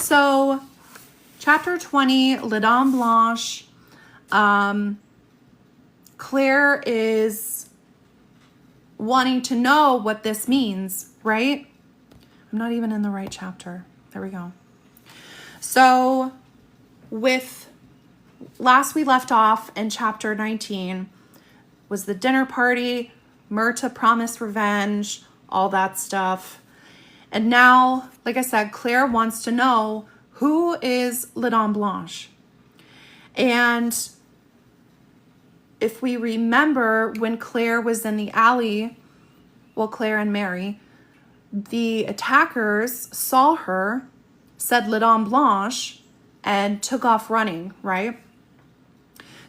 So chapter 20, La Dame Blanche. Claire is wanting to know what this means, right? I'm not even in the right chapter. There we go. So with last we left off in chapter 19 was the dinner party. Myrta promised revenge, all that stuff. And now, like I said, Claire wants to know who is La Dame Blanche. And if we remember when Claire was in the alley, well, Claire and Mary, the attackers saw her, said La Dame Blanche, and took off running, right?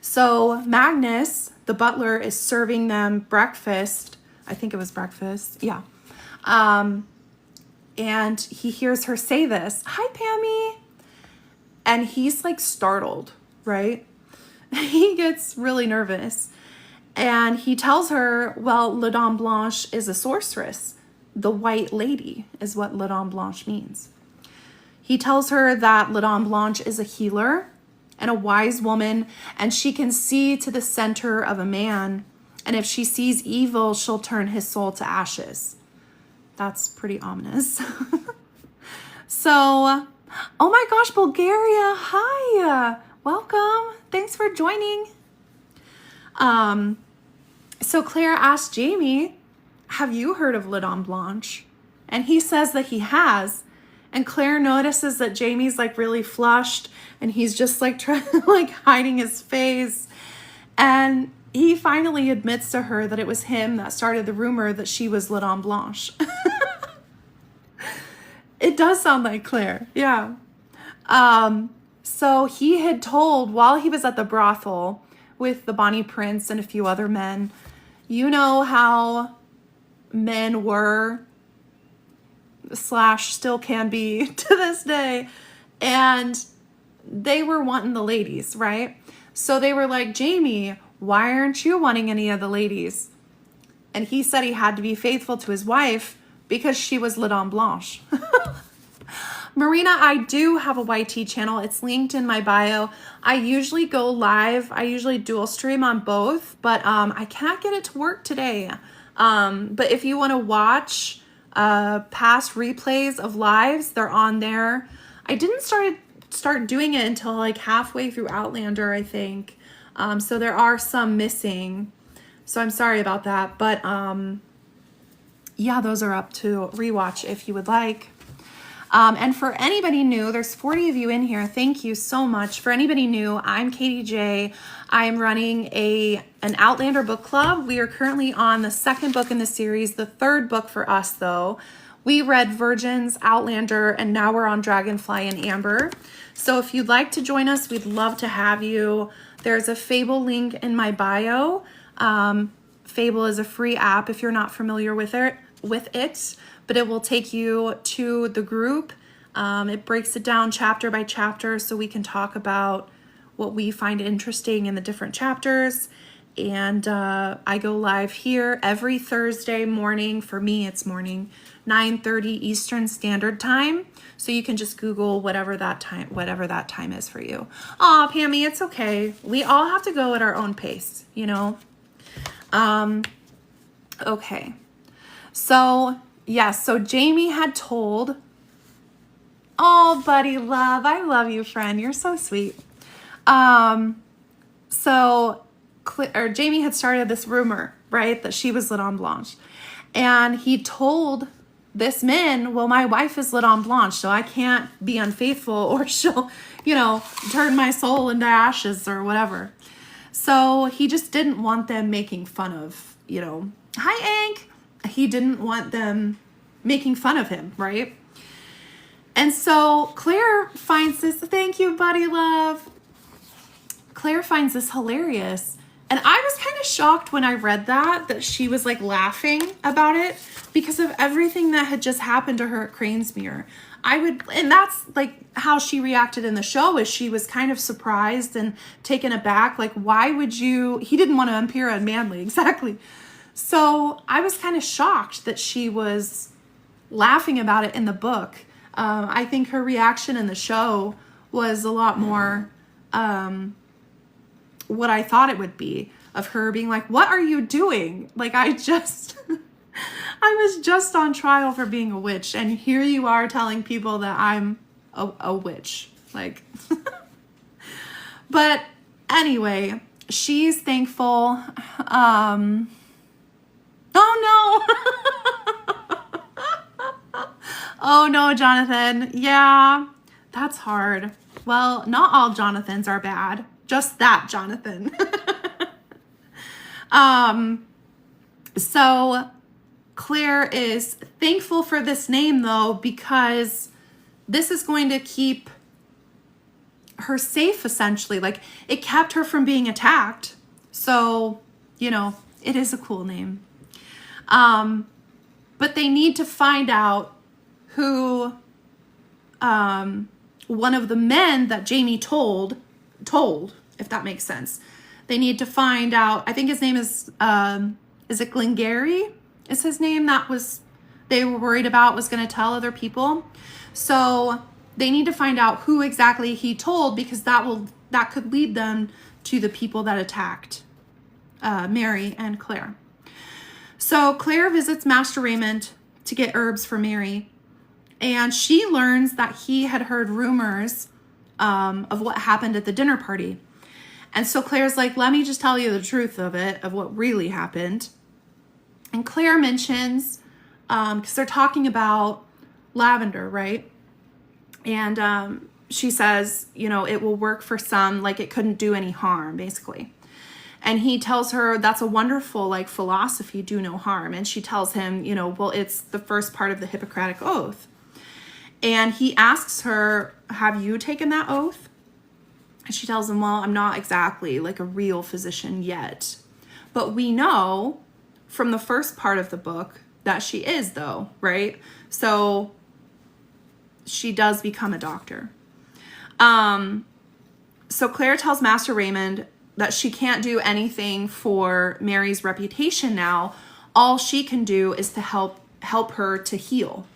So Magnus, the butler, is serving them breakfast. I think it was breakfast. Yeah. And he hears her say this, "Hi, Pammy." And he's like startled, right? He gets really nervous. And he tells her, well, La Dame Blanche is a sorceress. The white lady is what La Dame Blanche means. He tells her that La Dame Blanche is a healer and a wise woman, and she can see to the center of a man. And if she sees evil, she'll turn his soul to ashes. That's pretty ominous. So, oh my gosh, Bulgaria, hi, welcome. Thanks for joining. So Claire asked Jamie, have you heard of La Dame Blanche? And he says that he has. And Claire notices that Jamie's like really flushed and he's just like hiding his face. And he finally admits to her that it was him that started the rumor that she was La Dame Blanche. It does sound like Claire. Yeah. So he had told while he was at the brothel with the Bonnie Prince and a few other men, you know how men were / still can be to this day. And they were wanting the ladies, right? So they were like, Jamie, why aren't you wanting any of the ladies? And he said he had to be faithful to his wife because she was La Dame Blanche. Marina, I do have a YT channel. It's linked in my bio. I usually go live. I usually dual stream on both, but I cannot get it to work today. But if you want to watch past replays of lives, they're on there. I didn't start doing it until like halfway through Outlander, I think. So there are some missing. So I'm sorry about that. But yeah, those are up to rewatch if you would like. And for anybody new, there's 40 of you in here. Thank you so much. For anybody new, I'm Katie J. I'm running an Outlander book club. We are currently on the second book in the series, the third book for us though. We read Virgins, Outlander, and now we're on Dragonfly and Amber. So if you'd like to join us, we'd love to have you. There's a Fable link in my bio. Fable is a free app if you're not familiar with it, but it will take you to the group. It breaks it down chapter by chapter so we can talk about what we find interesting in the different chapters. And I go live here every Thursday morning. For me, it's morning, 9:30 Eastern Standard Time. So you can just Google whatever that time is for you. Aw, Pammy, it's okay. We all have to go at our own pace, you know? Okay. So, yes, so Jamie had told, oh, buddy love, I love you, friend. You're so sweet. Jamie had started this rumor, right, that she was La Dame Blanche. And he told this man, well, my wife is La Dame Blanche, so I can't be unfaithful or she'll, turn my soul into ashes or whatever. So he just didn't want them making fun of, hi, Ank. He didn't want them making fun of him, right? And so Claire finds this, thank you, buddy love. Claire finds this hilarious. And I was kind of shocked when I read that she was like laughing about it because of everything that had just happened to her at Cranesmere. And that's like how she reacted in the show, is she was kind of surprised and taken aback. Like, why would he didn't want to appear unmanly, exactly. So I was kind of shocked that she was laughing about it in the book. I think her reaction in the show was a lot more what I thought it would be, of her being like, what are you doing? Like, I was just on trial for being a witch, and here you are telling people that I'm a witch. Like, but anyway, she's thankful. Oh no. Oh no, Jonathan. Yeah, that's hard. Well, not all Jonathans are bad. Just that Jonathan. So Claire is thankful for this name though, because this is going to keep her safe essentially. Like, it kept her from being attacked. So, you know, it is a cool name. But they need to find out who, one of the men that Jamie told, if that makes sense. They need to find out, I think his name is it Glengarry? Is his name they were worried about was going to tell other people. So they need to find out who exactly he told, because that could lead them to the people that attacked Mary and Claire. So Claire visits Master Raymond to get herbs for Mary, and she learns that he had heard rumors of what happened at the dinner party. And so Claire's like, let me just tell you the truth of it, of what really happened. And Claire mentions, because they're talking about lavender, right? And she says, you know, it will work for some, like it couldn't do any harm, basically. And he tells her that's a wonderful, like, philosophy, do no harm. And she tells him, you know, well, it's the first part of the Hippocratic Oath. And he asks her, have you taken that oath? And she tells him, well, I'm not exactly like a real physician yet. But we know from the first part of the book that she is, though, right? So she does become a doctor. So Claire tells Master Raymond that she can't do anything for Mary's reputation now. All she can do is to help her to heal.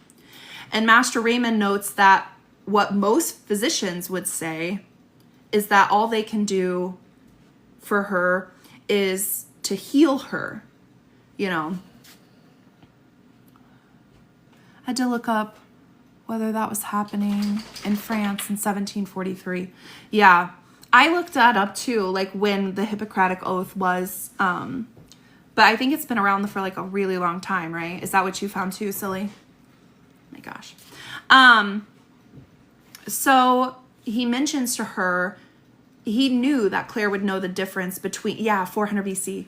And Master Raymond notes that what most physicians would say is that all they can do for her is to heal her, you know. I had to look up whether that was happening in France in 1743. Yeah, I looked that up too, like when the Hippocratic Oath was, but I think it's been around for like a really long time, right? Is that what you found too, Silly? Oh my gosh. So he mentions to her, he knew that Claire would know the difference between, 400 BC.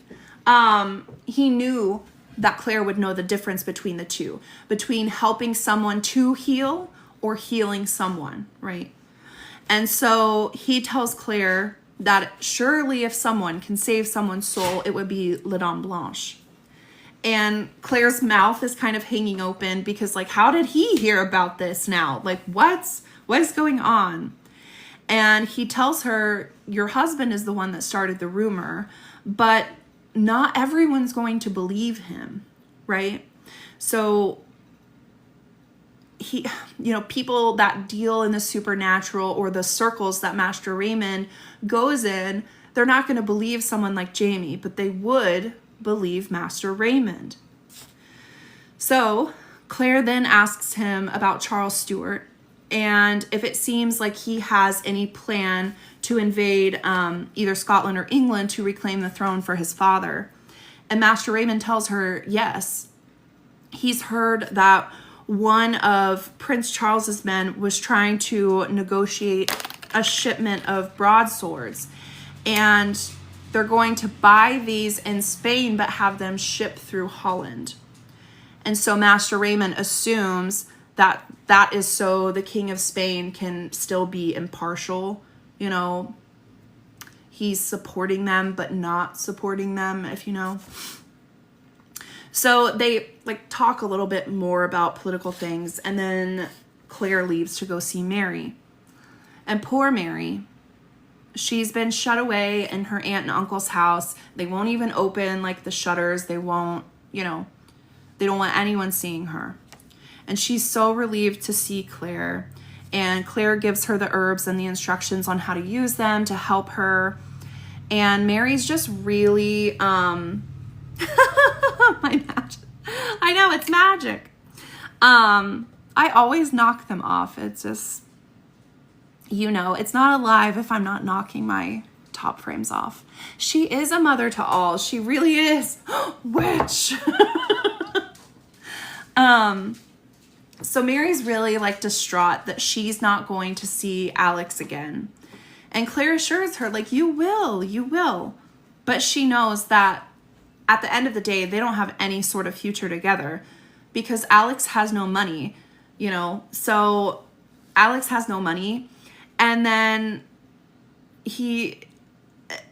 He knew that Claire would know the difference between the two, between helping someone to heal or healing someone, right? And so he tells Claire that surely if someone can save someone's soul, it would be La Dame Blanche. And Claire's mouth is kind of hanging open because, like, how did he hear about this now? Like, what is going on? And he tells her, your husband is the one that started the rumor, but not everyone's going to believe him, right? So he, you know, people that deal in the supernatural or the circles that Master Raymond goes in, they're not going to believe someone like Jamie, but they would believe Master Raymond. So Claire then asks him about Charles Stuart, and if it seems like he has any plan to invade either Scotland or England to reclaim the throne for his father. And Master Raymond tells her, yes, he's heard that one of Prince Charles's men was trying to negotiate a shipment of broadswords, and they're going to buy these in Spain but have them shipped through Holland. And so Master Raymond assumes that that is so the King of Spain can still be impartial, you know. He's supporting them but not supporting them, if you know. So they like talk a little bit more about political things, and then Claire leaves to go see Mary. And poor Mary, she's been shut away in her aunt and uncle's house. They won't even open like the shutters. They won't, you know, they don't want anyone seeing her. And she's so relieved to see Claire. And Claire gives her the herbs and the instructions on how to use them to help her. And Mary's just really, my magic. I know, it's magic. I always knock them off. It's just, you know, it's not alive if I'm not knocking my top frames off. She is a mother to all. She really is. Witch. So Mary's really like distraught that she's not going to see Alex again. And Claire assures her, like, you will. But she knows that at the end of the day, they don't have any sort of future together because Alex has no money, you know? So Alex has no money. And then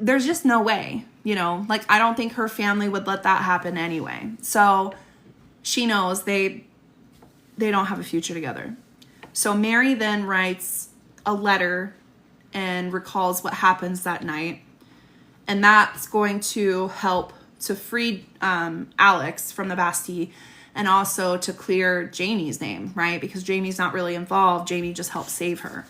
there's just no way, you know? Like, I don't think her family would let that happen anyway. So she knows they don't have a future together. So Mary then writes a letter and recalls what happens that night. And that's going to help to free Alex from the Bastille and also to clear Jamie's name, right? Because Jamie's not really involved. Jamie just helped save her.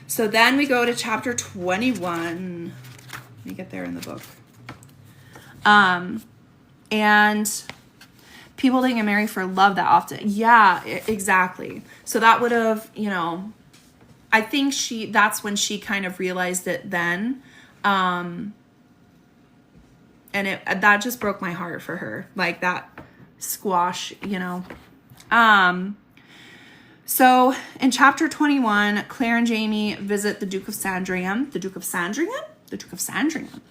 So then we go to chapter 21. Let me get there in the book. And people didn't get married for love that often. Yeah, exactly. So that would have, you know, I think that's when she kind of realized it then. And that just broke my heart for her. Like that squash, you know. So in chapter 21, Claire and Jamie visit the Duke of Sandringham. The Duke of Sandringham? The Duke of Sandringham.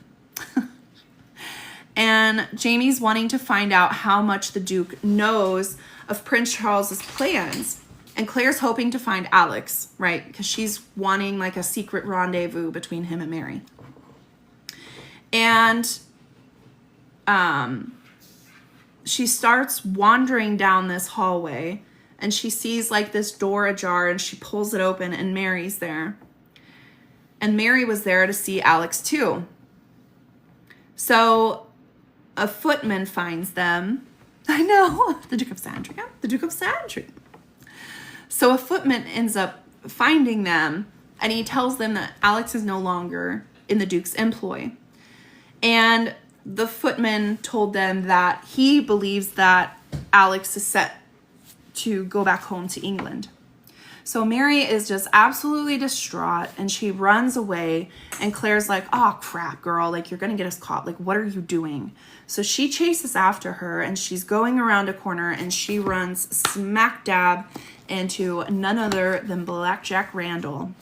And Jamie's wanting to find out how much the Duke knows of Prince Charles's plans. And Claire's hoping to find Alex, right? Because she's wanting like a secret rendezvous between him and Mary. And she starts wandering down this hallway and she sees like this door ajar and she pulls it open and Mary's there. And Mary was there to see Alex too. So a footman finds them. I know, the Duke of Sandringham, the Duke of Sandringham. So a footman ends up finding them and he tells them that Alex is no longer in the Duke's employ. And the footman told them that he believes that Alex is set to go back home to England. So Mary is just absolutely distraught and she runs away and Claire's like, oh crap, girl, like you're gonna get us caught. Like, what are you doing? So she chases after her and she's going around a corner and she runs smack dab into none other than Blackjack Randall.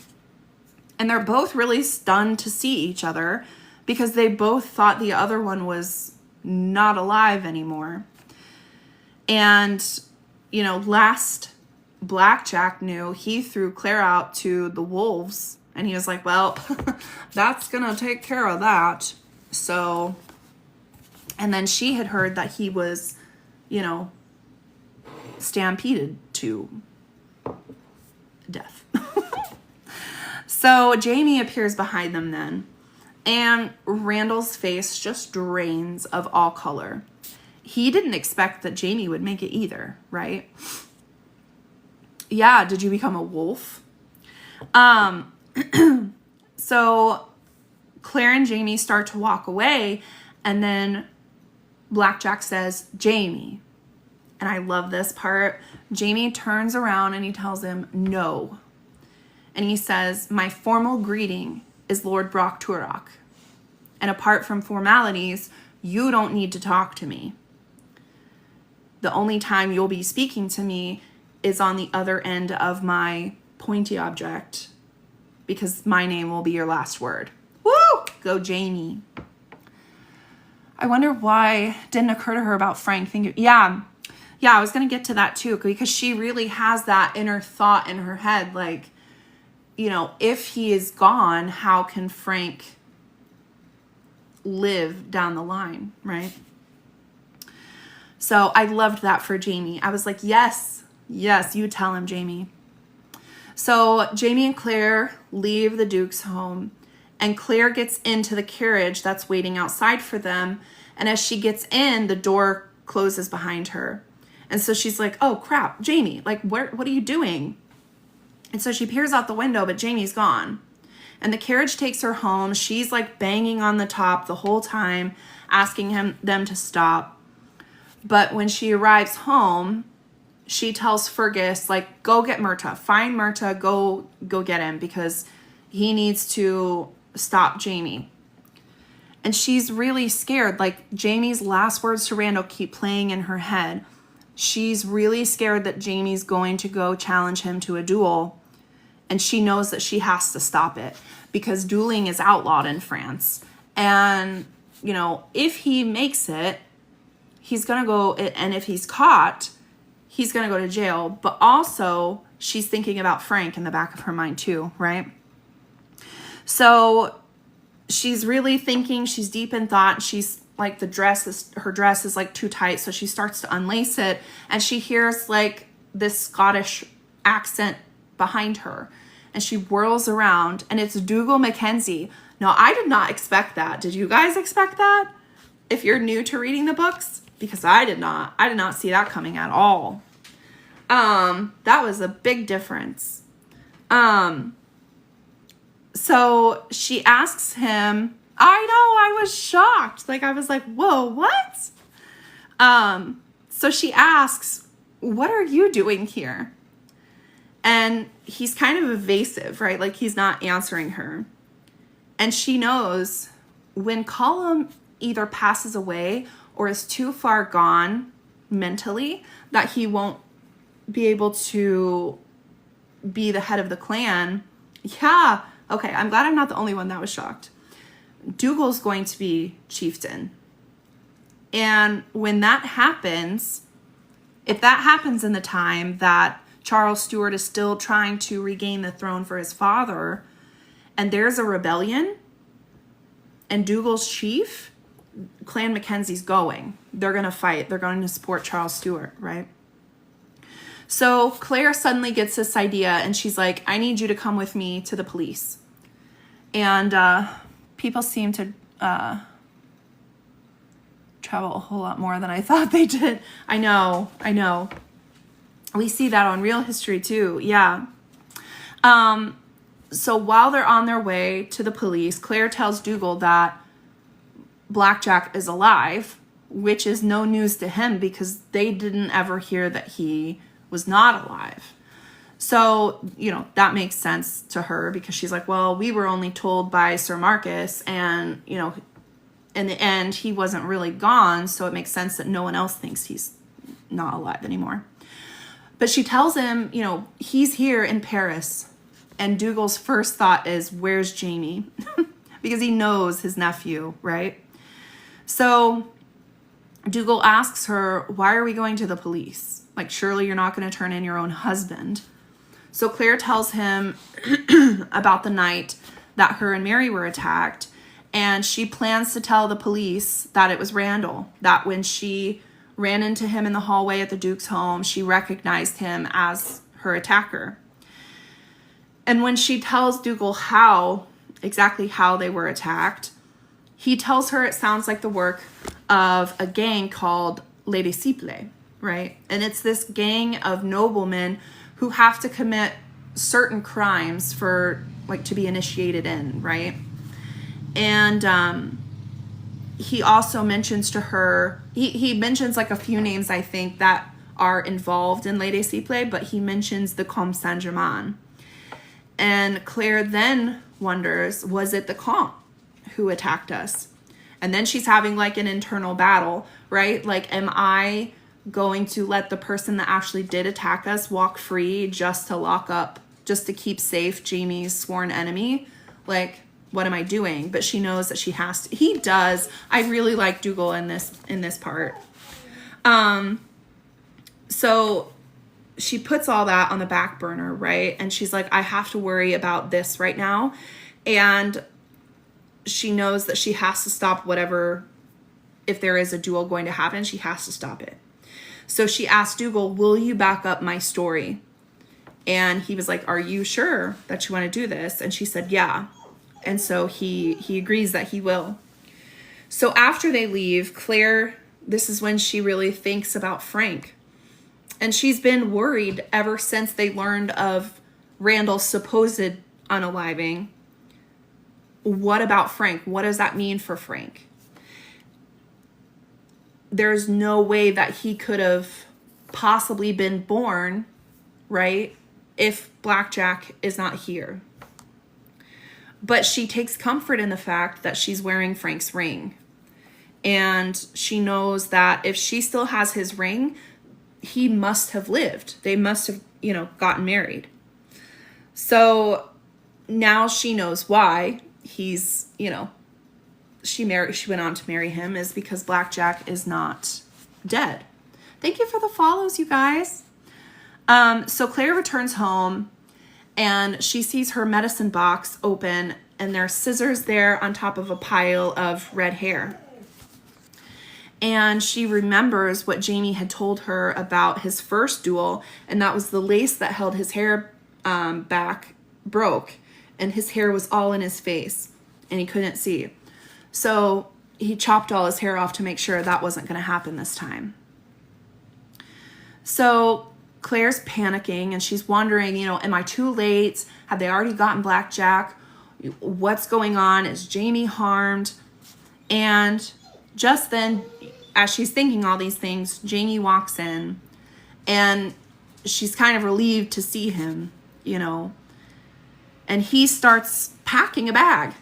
And they're both really stunned to see each other because they both thought the other one was not alive anymore. And, you know, last Blackjack knew, he threw Claire out to the wolves. And he was like, well, that's going to take care of that. So, and then she had heard that he was, you know, stampeded to death. So Jamie appears behind them then. And Randall's face just drains of all color. He didn't expect that Jamie would make it either, right? Yeah, did you become a wolf? So Claire and Jamie start to walk away, and then Blackjack says, Jamie. And I love this part. Jamie turns around and he tells him, no. And he says, my formal greeting is Lord Brock Turok. And apart from formalities, you don't need to talk to me. The only time you'll be speaking to me is on the other end of my pointy object, because my name will be your last word. Woo! Go Jamie. I wonder why it didn't occur to her about Frank. Yeah, I was going to get to that too, because she really has that inner thought in her head, like, you know, if he is gone, how can Frank live down the line, right? So I loved that for Jamie. I was like, yes, you tell him, Jamie. So Jamie and Claire leave the Duke's home, and Claire gets into the carriage that's waiting outside for them. And as she gets in, the door closes behind her. And so she's like, oh crap, Jamie, like what are you doing? And so she peers out the window, but Jamie's gone. And the carriage takes her home. She's like banging on the top the whole time, asking them to stop. But when she arrives home, she tells Fergus, like, go get Myrta. Find Myrta, go get him, because he needs to stop Jamie. And she's really scared. Like, Jamie's last words to Randall keep playing in her head. She's really scared that Jamie's going to go challenge him to a duel. And she knows that she has to stop it, because dueling is outlawed in France. And, you know, if he makes it, he's going to go, and if he's caught, he's going to go to jail. But also, she's thinking about Frank in the back of her mind too, right? So she's really thinking, she's deep in thought. She's like, her dress is like too tight. So she starts to unlace it, and she hears like this Scottish accent behind her, and she whirls around, and it's Dougal Mackenzie. Now, I did not expect that. Did you guys expect that? If you're new to reading the books, because I did not see that coming at all. That was a big difference. So she asks him, I know, I was shocked. Like, I was like, whoa, what? So she asks, what are you doing here? And he's kind of evasive, right? Like, he's not answering her. And she knows when Colum either passes away or is too far gone mentally that he won't be able to be the head of the clan. Yeah, okay, I'm glad I'm not the only one that was shocked. Dougal's going to be chieftain. And when that happens, if that happens in the time that Charles Stuart is still trying to regain the throne for his father, and there's a rebellion, and Dougal's chief, Clan Mackenzie's going. They're going to fight. They're going to support Charles Stuart, right? So Claire suddenly gets this idea, and she's like, I need you to come with me to the police. And people seem to travel a whole lot more than I thought they did. I know. We see that on Real History too, yeah. So while they're on their way to the police, Claire tells Dougal that Blackjack is alive, which is no news to him because they didn't ever hear that he was not alive. So, you know, that makes sense to her because she's like, well, we were only told by Sir Marcus, and, you know, in the end, he wasn't really gone, so it makes sense that no one else thinks he's not alive anymore. But she tells him, you know, he's here in Paris, and Dougal's first thought is, where's Jamie? Because he knows his nephew, right? So Dougal asks her, why are we going to the police? Like, surely you're not going to turn in your own husband. So Claire tells him about the night that her and Mary were attacked, and she plans to tell the police that it was Randall, that when she ran into him in the hallway at the Duke's home, she recognized him as her attacker. And when she tells Dougal exactly how they were attacked, he tells her it sounds like the work of a gang called Les Disciples, right? And it's this gang of noblemen who have to commit certain crimes for, like, to be initiated in, right? And he also mentions to her, he mentions like a few names, I think, that are involved in Les Disciples, but he mentions the Comte Saint-Germain. And Claire then wonders, was it the Comte who attacked us? And then she's having like an internal battle, right? Like, am I going to let the person that actually did attack us walk free just to lock up, just to keep safe Jamie's sworn enemy? Like, what am I doing? But she knows that she has to. He does. I really like Dougal in this part. So she puts all that on the back burner, right? And she's like, I have to worry about this right now. And she knows that she has to stop whatever, if there is a duel going to happen, she has to stop it. So she asked Dougal, will you back up my story? And he was like, are you sure that you want to do this? And she said, yeah. And so he agrees that he will. So after they leave, Claire, this is when she really thinks about Frank. And she's been worried ever since they learned of Randall's supposed unaliving. What about Frank? What does that mean for Frank? There's no way that he could have possibly been born, right, if Blackjack is not here. But she takes comfort in the fact that she's wearing Frank's ring. And she knows that if she still has his ring, he must have lived. They must have, gotten married. So now she knows why he's, she went on to marry him, is because Blackjack is not dead. Thank you for the follows, you guys. So Claire returns home and she sees her medicine box open and there are scissors there on top of a pile of red hair. And she remembers what Jamie had told her about his first duel, and that was the lace that held his hair back broke, and his hair was all in his face, and he couldn't see. So he chopped all his hair off to make sure that wasn't going to happen this time. So Claire's panicking, and she's wondering, am I too late? Have they already gotten Blackjack? What's going on? Is Jamie harmed? And just then, as she's thinking all these things, Jamie walks in and she's kind of relieved to see him, and he starts packing a bag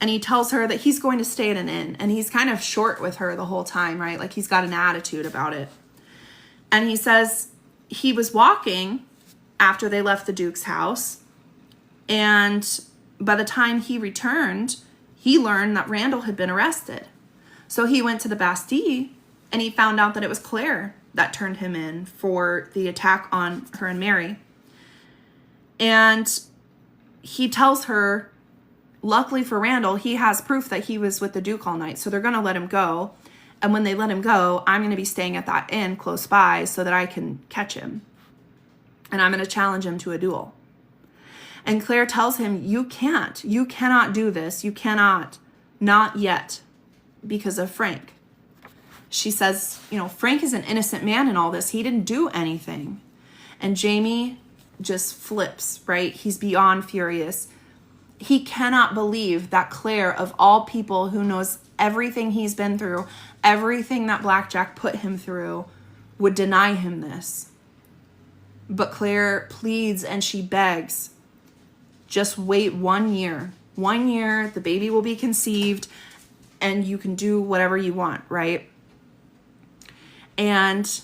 and he tells her that he's going to stay at an inn, and he's kind of short with her the whole time, right? Like he's got an attitude about it. And he says he was walking after they left the Duke's house, and by the time he returned, he learned that Randall had been arrested. So he went to the Bastille and he found out that it was Claire that turned him in for the attack on her and Mary. And he tells her, luckily for Randall, he has proof that he was with the Duke all night. So they're going to let him go. And when they let him go, I'm going to be staying at that inn close by so that I can catch him. And I'm going to challenge him to a duel. And Claire tells him, you cannot do this. You cannot, not yet. Because of Frank. She says, Frank is an innocent man in all this. He didn't do anything. And Jamie just flips, right? He's beyond furious. He cannot believe that Claire, of all people who knows everything he's been through, everything that Blackjack put him through, would deny him this. But Claire pleads and she begs, just wait 1 year. 1 year, the baby will be conceived, and you can do whatever you want, right? And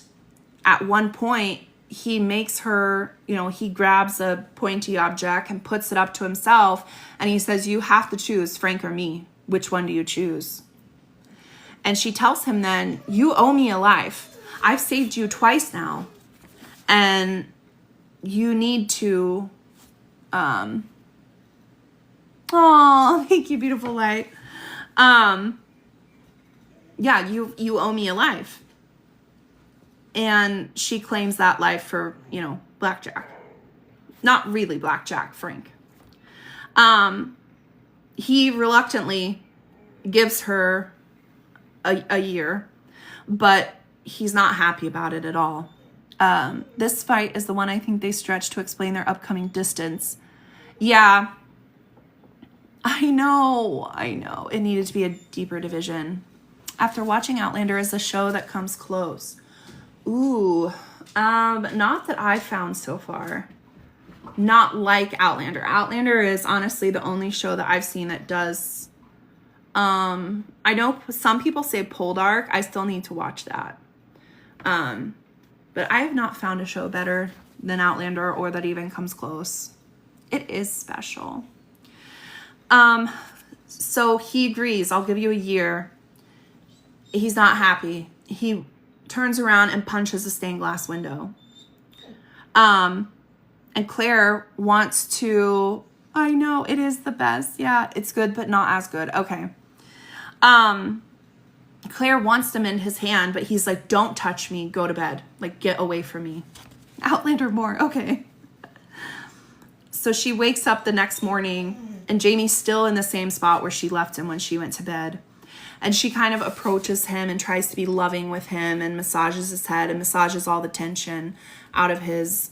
at one point, he makes her, he grabs a pointy object and puts it up to himself, and he says, you have to choose Frank or me. Which one do you choose? And she tells him then, you owe me a life. I've saved you twice now. And you need to, oh, thank you, beautiful light. Yeah, you owe me a life. And she claims that life for, Blackjack. Not really Blackjack, Frank. He reluctantly gives her a year, but he's not happy about it at all. This fight is the one I think they stretched to explain their upcoming distance. Yeah, I know. It needed to be a deeper division. After watching Outlander is a show that comes close. Ooh, not that I've found so far. Not like Outlander. Outlander is honestly the only show that I've seen that does. I know some people say Poldark. I still need to watch that. But I have not found a show better than Outlander or that even comes close. It is special. So he agrees. I'll give you a year. He's not happy. He turns around and punches a stained glass window. And Claire wants to, I know, it is the best. Yeah, it's good, but not as good. Okay. Claire wants to mend his hand, but he's like, don't touch me. Go to bed. Like, get away from me. Outlander more. Okay. So she wakes up the next morning and Jamie's still in the same spot where she left him when she went to bed. And she kind of approaches him and tries to be loving with him and massages his head and massages all the tension out of his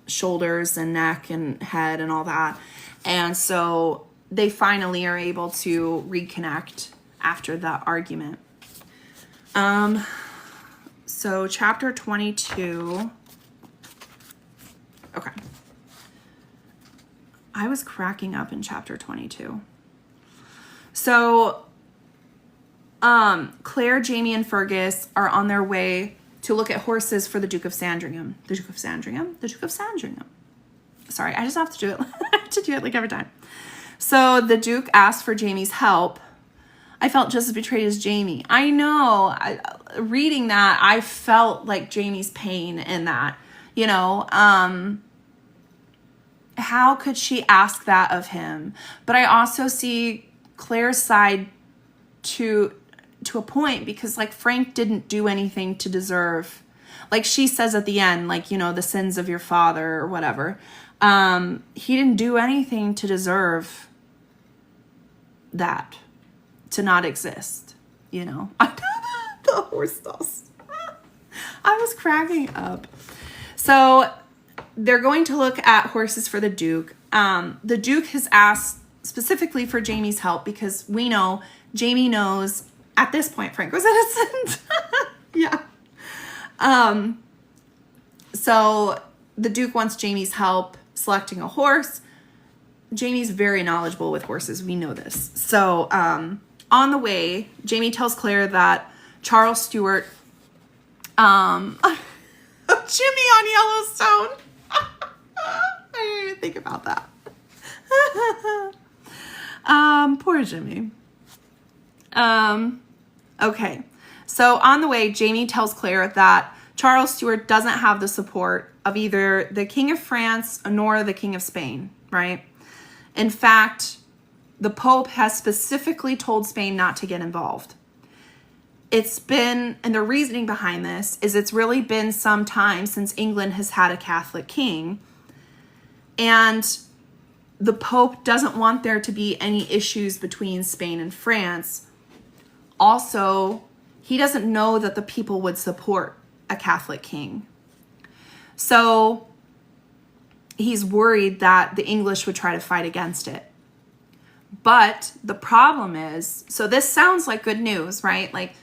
shoulders and neck and head and all that. And so they finally are able to reconnect after that argument. So chapter 22. Okay. I was cracking up in chapter 22. So Claire, Jamie, and Fergus are on their way to look at horses for the Duke of Sandringham. The Duke of Sandringham? The Duke of Sandringham. Sorry, I just have to do it. I have to do it like every time. So the Duke asked for Jamie's help. I felt just as betrayed as Jamie. I know. Reading that, I felt like Jamie's pain in that. You know, how could she ask that of him? But I also see Claire's side to a point, because like Frank didn't do anything to deserve, like she says at the end, like, you know, the sins of your father or whatever. He didn't do anything to deserve that to not exist, you know. The horse stalls. I was cracking up. So they're going to look at horses for the Duke. The Duke has asked specifically for Jamie's help because we know Jamie knows at this point Frank was innocent. Yeah. So the Duke wants Jamie's help selecting a horse. Jamie's very knowledgeable with horses. We know this. So on the way, Jamie tells Claire that Charles Stewart, Jimmy on Yellowstone. I didn't even think about that. Poor Jimmy. Okay. So on the way, Jamie tells Claire that Charles Stewart doesn't have the support of either the King of France nor the King of Spain, right? In fact, the Pope has specifically told Spain not to get involved. It's been, and the reasoning behind this is it's really been some time since England has had a Catholic king, and the Pope doesn't want there to be any issues between Spain and France. Also, he doesn't know that the people would support a Catholic king. So he's worried that the English would try to fight against it. But the problem is, so this sounds like good news, right? Like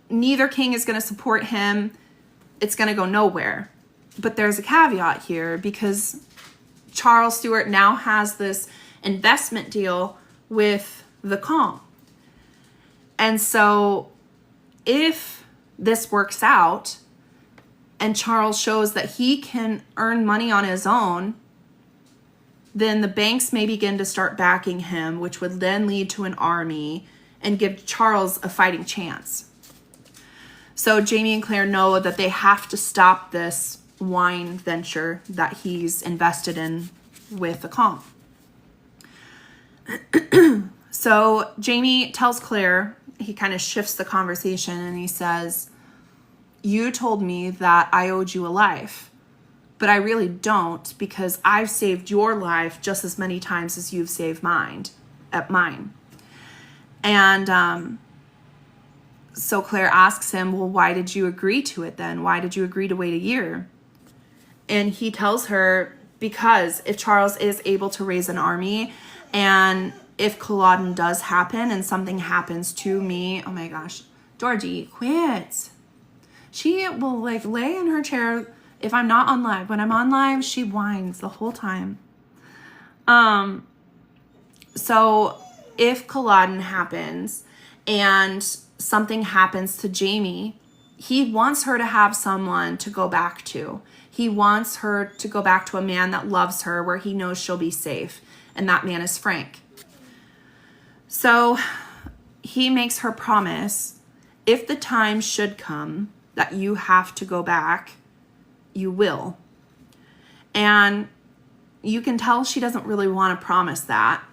neither king is going to support him. It's going to go nowhere. But there's a caveat here, because Charles Stewart now has this investment deal with the Comte. And so if this works out and Charles shows that he can earn money on his own, then the banks may begin to start backing him, which would then lead to an army and give Charles a fighting chance. So Jamie and Claire know that they have to stop this wine venture that he's invested in with the Comte. So Jamie tells Claire, he kind of shifts the conversation and he says, "You told me that I owed you a life, but I really don't, because I've saved your life just as many times as you've saved mine. And so Claire asks him, well, why did you agree to it then? Why did you agree to wait a year? And he tells her, because if Charles is able to raise an army, and if Culloden does happen and something happens to me, oh my gosh, Georgie, quit. She will like lay in her chair if I'm not on live. When I'm on live, she whines the whole time. So if Culloden happens and something happens to Jamie, he wants her to have someone to go back to. He wants her to go back to a man that loves her, where he knows she'll be safe. And that man is Frank. So he makes her promise, if the time should come that you have to go back, you will. And you can tell she doesn't really want to promise that,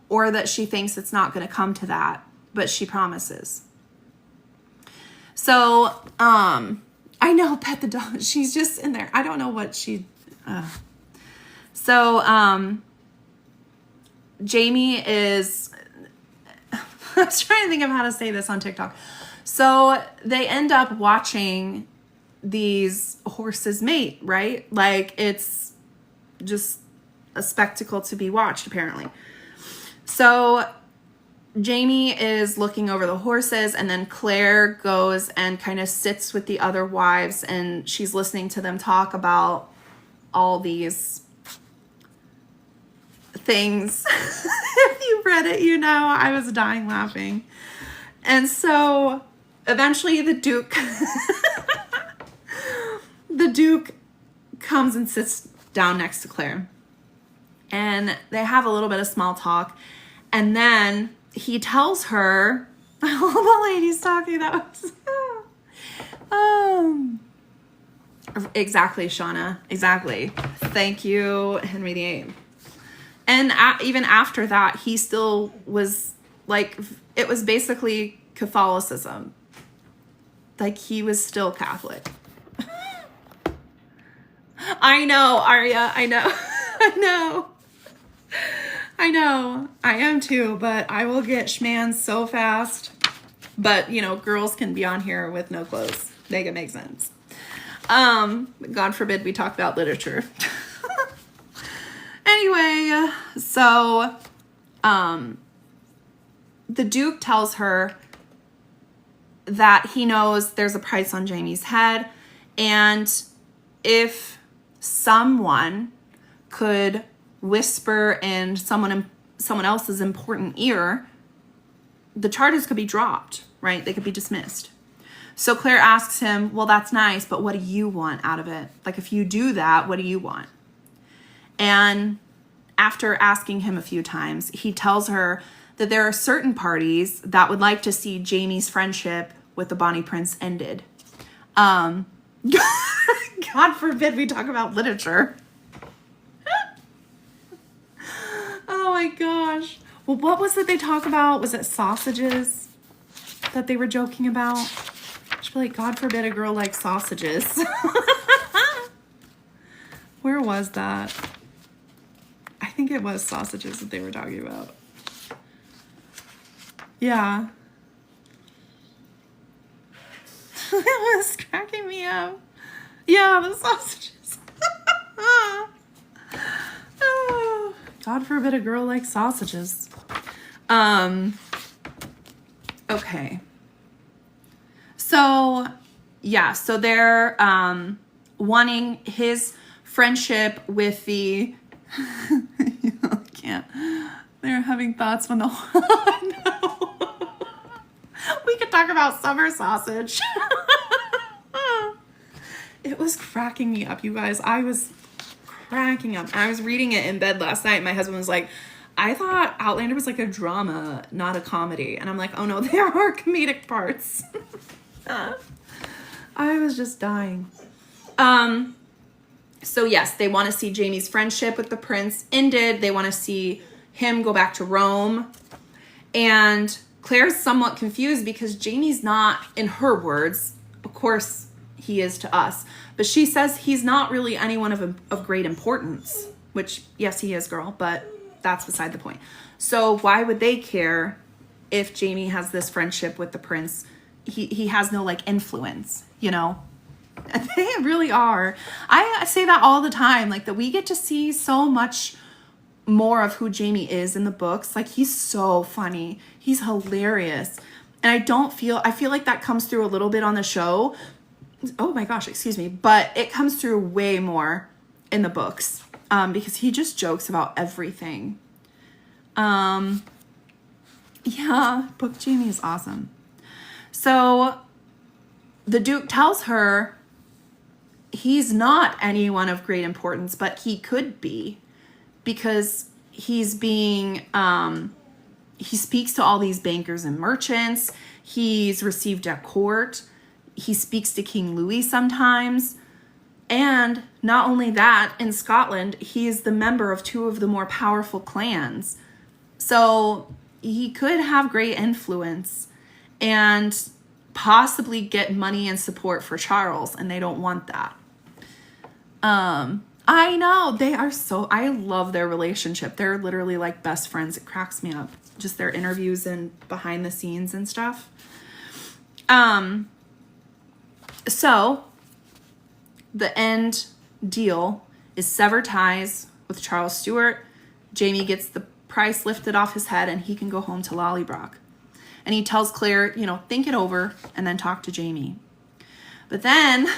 or that she thinks it's not going to come to that, but she promises. So, I know, pet the dog. She's just in there. I don't know what she, So, Jamie is, I was trying to think of how to say this on TikTok. So they end up watching these horses mate, right? Like, it's just a spectacle to be watched, apparently. So Jamie is looking over the horses, and then Claire goes and kind of sits with the other wives, and she's listening to them talk about all these things. If you read it, you know, I was dying laughing. And so eventually the Duke comes and sits down next to Claire, and they have a little bit of small talk, and then he tells her, all the ladies talking, that was exactly, Shauna, exactly. Thank you, Henry VIII. And even after that, he still was like, it was basically Catholicism. Like, he was still Catholic. I know, Arya, I know. I know. I am too, but I will get schmanned so fast. But, you know, girls can be on here with no clothes. Make it make sense. God forbid we talk about literature. Anyway, so the Duke tells her that he knows there's a price on Jamie's head, and if someone could whisper in someone else's important ear, the charges could be dropped, right? They could be dismissed. So Claire asks him, well, that's nice, but what do you want out of it? Like, if you do that, what do you want? And after asking him a few times, he tells her that there are certain parties that would like to see Jamie's friendship with the Bonnie Prince ended. God forbid we talk about literature. Oh my gosh. Well, what was it they talk about? Was it sausages that they were joking about? I should be like, God forbid a girl likes sausages. Where was that? I think it was sausages that they were talking about. Yeah. It was cracking me up. Yeah, the sausages. Oh, God forbid a girl likes sausages. Okay. So, yeah, so they're wanting his friendship with the... I can't. They're having thoughts when the... No. We could talk about summer sausage. It was cracking me up, you guys. I was cracking up. I was reading it in bed last night. My husband was like, I thought Outlander was like a drama, not a comedy. And I'm like, oh no, there are comedic parts. I was just dying. So yes, they want to see Jamie's friendship with the prince ended. They want to see him go back to Rome. And Claire's somewhat confused because Jamie's not, in her words, of course he is to us, but she says he's not really anyone of great importance, which, yes, he is, girl, but that's beside the point. So why would they care if Jamie has this friendship with the prince? He has no, like, influence, you know? They really are. I say that all the time, like, that we get to see so much more of who Jamie is in the books. Like, he's so funny. He's hilarious. And I feel like that comes through a little bit on the show. Oh my gosh, excuse me. But it comes through way more in the books because he just jokes about everything. Yeah, book Jamie is awesome. So the Duke tells her he's not anyone of great importance, but he could be because he's being, he speaks to all these bankers and merchants. He's received at court. He speaks to King Louis sometimes. And not only that, in Scotland, he is the member of two of the more powerful clans. So he could have great influence and possibly get money and support for Charles, and they don't want that. I know. They are so, I love their relationship. They're literally like best friends. It cracks me up. Just their interviews and behind the scenes and stuff. So the end deal is sever ties with Charles Stewart. Jamie gets the price lifted off his head and he can go home to Lollybrock. And he tells Claire, you know, think it over and then talk to Jamie. But then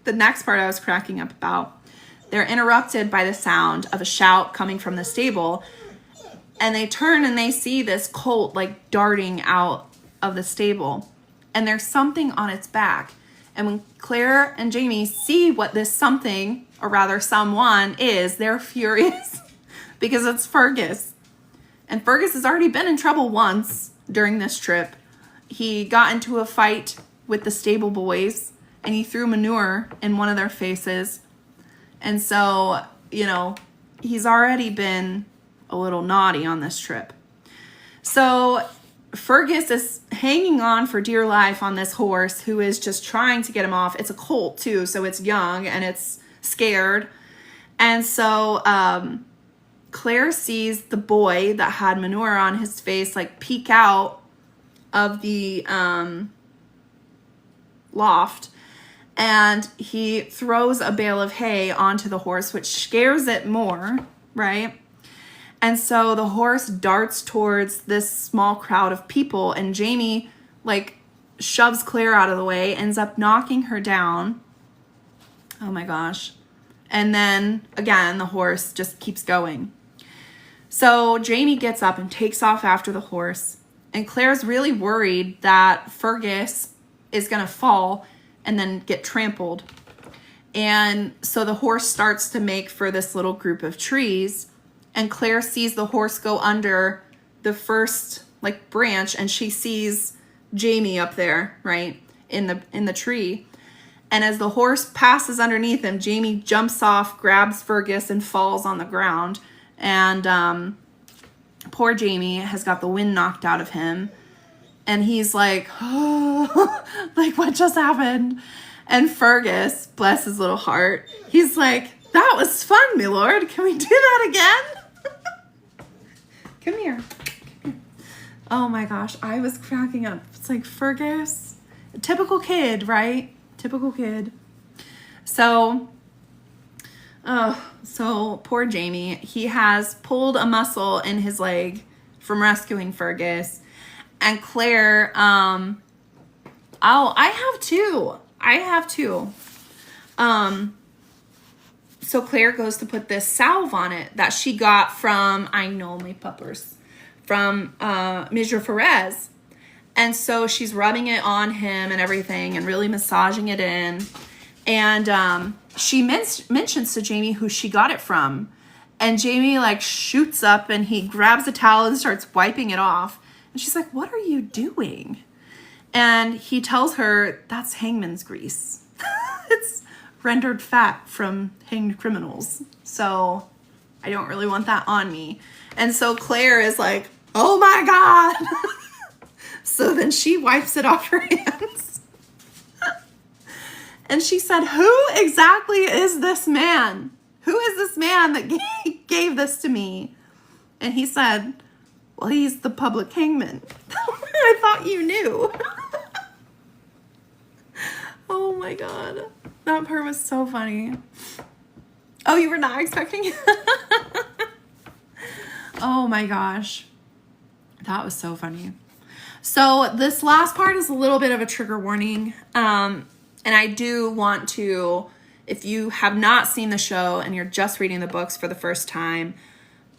the next part I was cracking up about, they're interrupted by the sound of a shout coming from the stable. And they turn and they see this colt like darting out of the stable. And there's something on its back. And when Claire and Jamie see what this something, or rather someone, is, they're furious because it's Fergus. And Fergus has already been in trouble once during this trip. He got into a fight with the stable boys and he threw manure in one of their faces. And so, you know, he's already been a little naughty on this trip. So Fergus is hanging on for dear life on this horse who is just trying to get him off. It's a colt too, so it's young and it's scared. And so Claire sees the boy that had manure on his face like peek out of the loft, and he throws a bale of hay onto the horse, which scares it more, right? And so the horse darts towards this small crowd of people, and Jamie like shoves Claire out of the way, ends up knocking her down. Oh my gosh. And then again, the horse just keeps going. So Jamie gets up and takes off after the horse, and Claire's really worried that Fergus is going to fall and then get trampled. And so the horse starts to make for this little group of trees, and Claire sees the horse go under the first like branch, and she sees Jamie up there, right, in the tree. And as the horse passes underneath him, Jamie jumps off, grabs Fergus, and falls on the ground. And poor Jamie has got the wind knocked out of him. And he's like, oh, like, what just happened? And Fergus, bless his little heart, he's like, that was fun, my lord. Can we do that again? Come here. Come here. Oh my gosh, I was cracking up. It's like, Fergus, a typical kid, right? Typical kid. So poor Jamie, he has pulled a muscle in his leg from rescuing Fergus. And Claire, I have two. So Claire goes to put this salve on it that she got from, I know my puppers, from Mr. Ferez. And so she's rubbing it on him and everything and really massaging it in. And she mentions to Jamie who she got it from. And Jamie like shoots up and he grabs a towel and starts wiping it off. And she's like, what are you doing? And he tells her that's hangman's grease. It's rendered fat from hanged criminals. So I don't really want that on me. And so Claire is like, oh my God. So then she wipes it off her hands. And she said, who exactly is this man? Who is this man that gave this to me? And he said, well, he's the public hangman. I thought you knew. Oh my God. That part was so funny. Oh, you were not expecting it? Oh my gosh. That was so funny. So this last part is a little bit of a trigger warning. And I do want to, if you have not seen the show and you're just reading the books for the first time,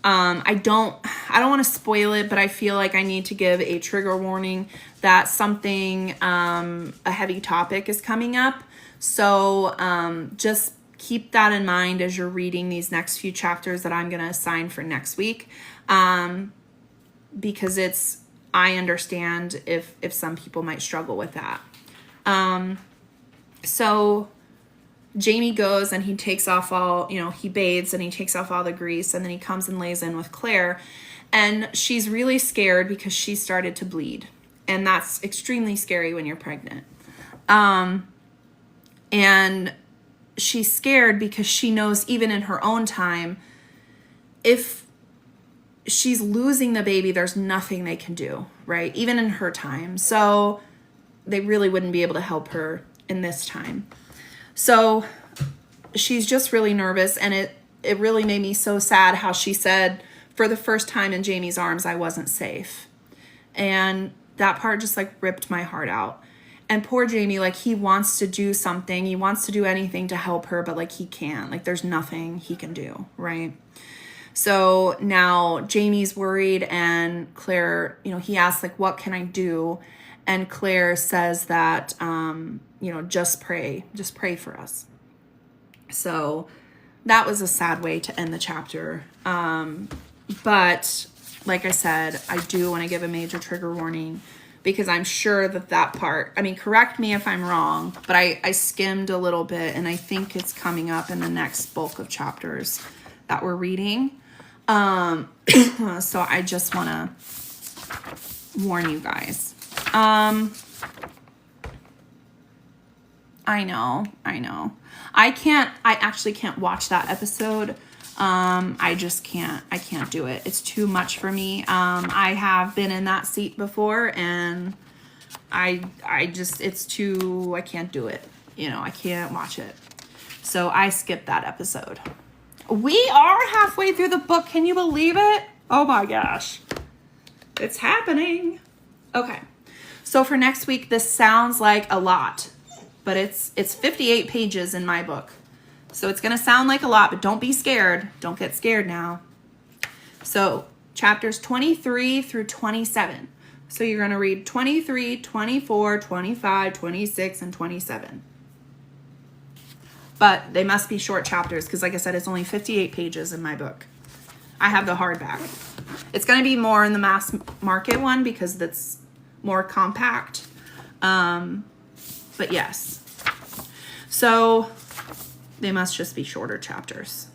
I don't want to spoil it, but I feel like I need to give a trigger warning that something, a heavy topic is coming up. So just keep that in mind as you're reading these next few chapters that I'm going to assign for next week. Because I understand if some people might struggle with that. So Jamie goes and he takes off all, he bathes and he takes off all the grease, and then he comes and lays in with Claire, and she's really scared because she started to bleed, and that's extremely scary when you're pregnant. And she's scared because she knows even in her own time, if she's losing the baby, there's nothing they can do, right? Even in her time. So they really wouldn't be able to help her in this time. So she's just really nervous, and it really made me so sad how she said, for the first time in Jamie's arms, I wasn't safe. And that part just like ripped my heart out. And poor Jamie, like, he wants to do something. He wants to do anything to help her, but like he can't. Like, there's nothing he can do, right? So now Jamie's worried, and Claire, he asks, like, what can I do? And Claire says that, just pray for us. So that was a sad way to end the chapter. But like I said, I do want to give a major trigger warning, because I'm sure that part, correct me if I'm wrong, but I skimmed a little bit, and I think it's coming up in the next bulk of chapters that we're reading. So I just want to warn you guys. I know. I actually can't watch that episode. I just can't. I can't do it. It's too much for me. I have been in that seat before, and I can't do it. I can't watch it. So I skipped that episode. We are halfway through the book. Can you believe it? Oh my gosh. It's happening. Okay. So for next week, this sounds like a lot, but it's 58 pages in my book. So it's going to sound like a lot, but don't be scared. Don't get scared now. So chapters 23 through 27. So you're going to read 23, 24, 25, 26, and 27. But they must be short chapters because, like I said, it's only 58 pages in my book. I have the hardback. It's going to be more in the mass market one because that's more compact. But yes. So they must just be shorter chapters.